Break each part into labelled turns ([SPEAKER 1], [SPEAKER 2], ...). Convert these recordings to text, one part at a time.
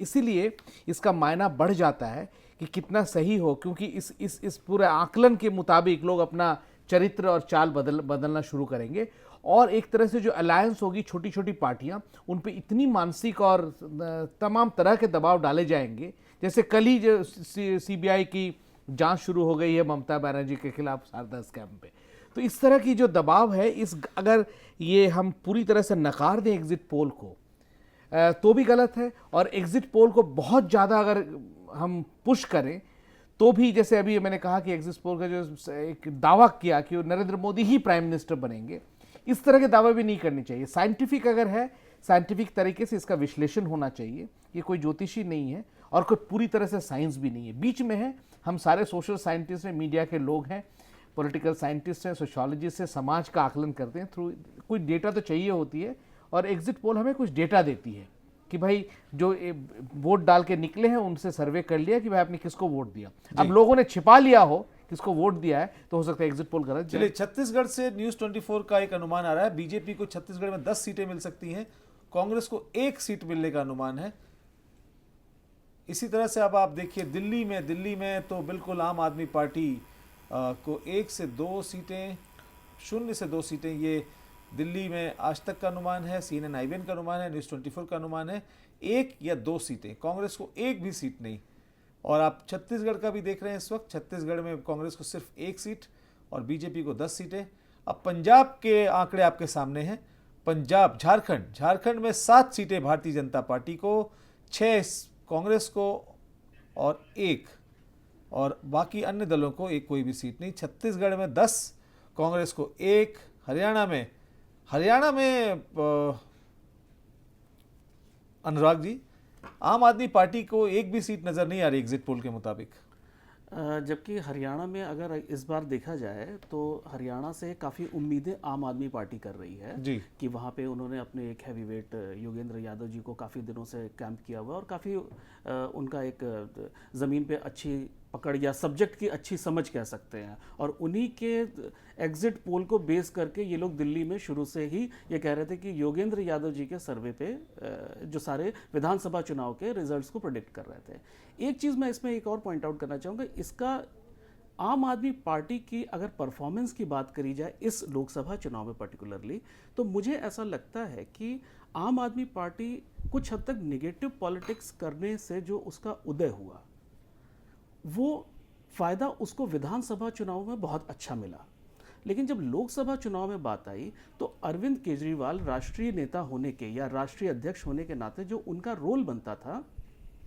[SPEAKER 1] इसीलिए इसका मायना बढ़ जाता है कि कितना सही हो, क्योंकि इस पूरे आकलन के मुताबिक लोग अपना चरित्र और चाल बदलना शुरू करेंगे। और एक तरह से जो अलायंस होगी, छोटी छोटी पार्टियां, उन पे इतनी मानसिक और तमाम तरह के दबाव डाले जाएंगे। जैसे कल ही जो सीबीआई की जांच शुरू हो गई है ममता बनर्जी के खिलाफ शारदा स्कैम पे, तो इस तरह की जो दबाव है, अगर ये हम पूरी तरह से नकार दें एग्जिट पोल को तो भी गलत है, और एग्जिट पोल को बहुत ज़्यादा अगर हम पुश करें तो भी, जैसे अभी मैंने कहा कि एग्जिट पोल का जो एक दावा किया कि नरेंद्र मोदी ही प्राइम मिनिस्टर बनेंगे, इस तरह के दावे भी नहीं करने चाहिए। साइंटिफिक अगर है, साइंटिफिक तरीके से इसका विश्लेषण होना चाहिए। ये कोई ज्योतिषी नहीं है और कोई पूरी तरह से साइंस भी नहीं है, बीच में है। हम सारे सोशल साइंटिस्ट हैं, मीडिया के लोग हैं, पॉलिटिकल साइंटिस्ट हैं, सोशियोलॉजिस्ट हैं, समाज का आकलन करते हैं थ्रू। कोई डेटा तो चाहिए होती है, और एग्जिट पोल हमें कुछ डेटा देती है कि भाई जो वोट डाल के निकले हैं उनसे सर्वे कर लिया कि भाई आपने किसको वोट दिया। अब लोगों ने छिपा लिया हो किसको वोट दिया है, तो हो सकता है एग्जिट पोल गलत।
[SPEAKER 2] चलिए, छत्तीसगढ़ से न्यूज 24 का एक अनुमान आ रहा है, बीजेपी को छत्तीसगढ़ में 10 सीटें मिल सकती हैं, कांग्रेस को 1 सीट मिलने का अनुमान है। इसी तरह से अब आप देखिए दिल्ली में तो बिल्कुल आम आदमी पार्टी को 1 से 2 सीटें, 0 से 2 सीटें, ये दिल्ली में आज तक का अनुमान है, CNN IBN का अनुमान है, न्यूज़ 24 का अनुमान है 1 या 2 सीटें। कांग्रेस को 1 भी सीट नहीं। और आप छत्तीसगढ़ का भी देख रहे हैं इस वक्त, छत्तीसगढ़ में कांग्रेस को सिर्फ 1 सीट और बीजेपी को 10 सीटें। अब पंजाब के आंकड़े आपके सामने हैं। पंजाब, झारखंड में 7 सीटें भारतीय जनता पार्टी को, 6 कांग्रेस को और 1 और बाकी अन्य दलों को एक कोई भी सीट नहीं। छत्तीसगढ़ में 10, कांग्रेस को 1। हरियाणा में अनुराग जी, आम आदमी पार्टी को 1 भी सीट नजर नहीं आ रही एग्जिट पोल के मुताबिक।
[SPEAKER 3] जबकि हरियाणा में अगर इस बार देखा जाए तो हरियाणा से काफ़ी उम्मीदें आम आदमी पार्टी कर रही है
[SPEAKER 2] जी।
[SPEAKER 3] कि वहाँ पे उन्होंने अपने एक हैवीवेट योगेंद्र यादव जी को काफ़ी दिनों से कैंप किया हुआ और काफ़ी उनका एक ज़मीन पे अच्छी पकड़ या सब्जेक्ट की अच्छी समझ कह सकते हैं, और उन्हीं के एग्जिट पोल को बेस करके ये लोग दिल्ली में शुरू से ही ये कह रहे थे कि योगेंद्र यादव जी के सर्वे पे जो सारे विधानसभा चुनाव के रिजल्ट्स को प्रेडिक्ट कर रहे थे। एक चीज़ मैं इसमें एक और पॉइंट आउट करना चाहूँगा, इसका आम आदमी पार्टी की अगर परफॉर्मेंस की बात करी जाए इस लोकसभा चुनाव में पर्टिकुलरली, तो मुझे ऐसा लगता है कि आम आदमी पार्टी कुछ हद तक निगेटिव पॉलिटिक्स करने से जो उसका उदय हुआ, वो फ़ायदा उसको विधानसभा चुनाव में बहुत अच्छा मिला। लेकिन जब लोकसभा चुनाव में बात आई तो अरविंद केजरीवाल राष्ट्रीय नेता होने के या राष्ट्रीय अध्यक्ष होने के नाते जो उनका रोल बनता था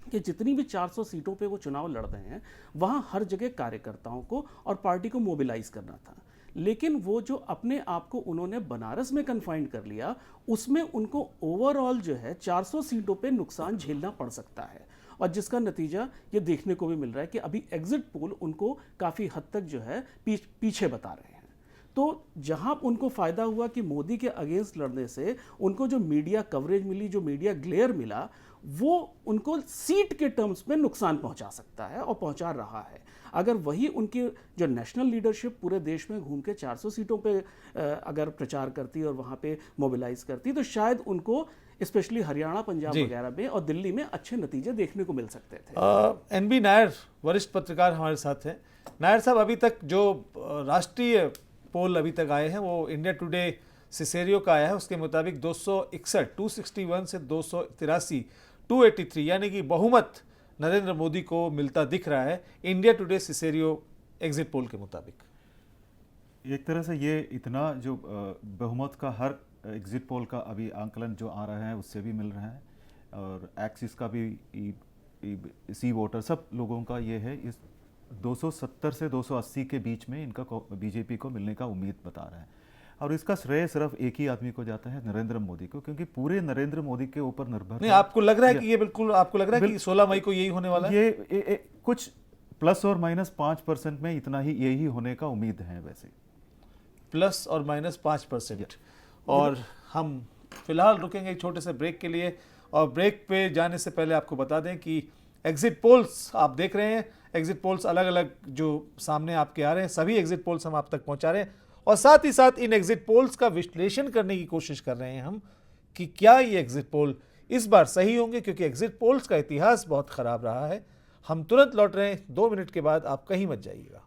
[SPEAKER 3] कि जितनी भी 400 सीटों पे वो चुनाव लड़ रहे हैं वहाँ हर जगह कार्यकर्ताओं को और पार्टी को मोबिलाइज करना था। लेकिन वो जो अपने आप को उन्होंने बनारस में कन्फाइंड कर लिया, उसमें उनको ओवरऑल जो है 400 सीटों पे नुकसान झेलना पड़ सकता है, और जिसका नतीजा ये देखने को भी मिल रहा है कि अभी एग्जिट पोल उनको काफ़ी हद तक जो है पीछे बता रहे हैं। तो जहां उनको फ़ायदा हुआ कि मोदी के अगेंस्ट लड़ने से उनको जो मीडिया कवरेज मिली, जो मीडिया ग्लेयर मिला, वो उनको सीट के टर्म्स में नुकसान पहुंचा सकता है और पहुंचा रहा है। अगर वही उनकी जो नेशनल लीडरशिप पूरे देश में घूम के 400 सीटों पे अगर प्रचार करती और वहाँ पे मोबिलाइज करती, तो शायद उनको स्पेशली हरियाणा, पंजाब वगैरह में और दिल्ली में अच्छे नतीजे देखने को मिल सकते थे।
[SPEAKER 2] NB नायर वरिष्ठ पत्रकार हमारे साथ हैं। नायर साहब, अभी तक जो राष्ट्रीय पोल अभी तक आए हैं वो इंडिया टुडे सिसेरियो का आया है, उसके मुताबिक 261 से 283, 283 यानी कि बहुमत नरेंद्र मोदी को मिलता दिख रहा है India today Cesario exit poll के मुताबिक।
[SPEAKER 4] एक तरह से ये इतना जो बहुमत का हर एग्जिट पोल का अभी आंकलन जो आ रहा है उससे भी मिल रहा है, और एक्सिस का भी सी वोटर सब लोगों का ये है, इस 270 से 280 के बीच में इनका बीजेपी को मिलने का उम्मीद बता रहा है। और इसका श्रेय सिर्फ एक ही आदमी को जाता है, नरेंद्र मोदी को, क्योंकि पूरे नरेंद्र मोदी के ऊपर निर्भर
[SPEAKER 2] नहीं, आपको लग रहा है कि ये बिल्कुल, आपको लग रहा है कि 16 मई को यही होने वाला है?
[SPEAKER 4] ये कुछ प्लस और माइनस 5% में इतना ही यही होने का उम्मीद है वैसे,
[SPEAKER 2] प्लस और माइनस 5%। और हम फिलहाल रुकेंगे एक छोटे से ब्रेक के लिए, और ब्रेक पे जाने से पहले आपको बता दें कि एग्जिट पोल्स आप देख रहे हैं, एग्जिट पोल्स अलग अलग जो सामने आपके आ रहे हैं, सभी एग्जिट पोल्स हम आप तक पहुंचा रहे हैं, और साथ ही साथ इन एग्जिट पोल्स का विश्लेषण करने की कोशिश कर रहे हैं हम कि क्या ये एग्जिट पोल इस बार सही होंगे क्योंकि एग्जिट पोल्स का इतिहास बहुत खराब रहा है। हम तुरंत लौट रहे हैं 2 मिनट के बाद, आप कहीं मत जाइएगा।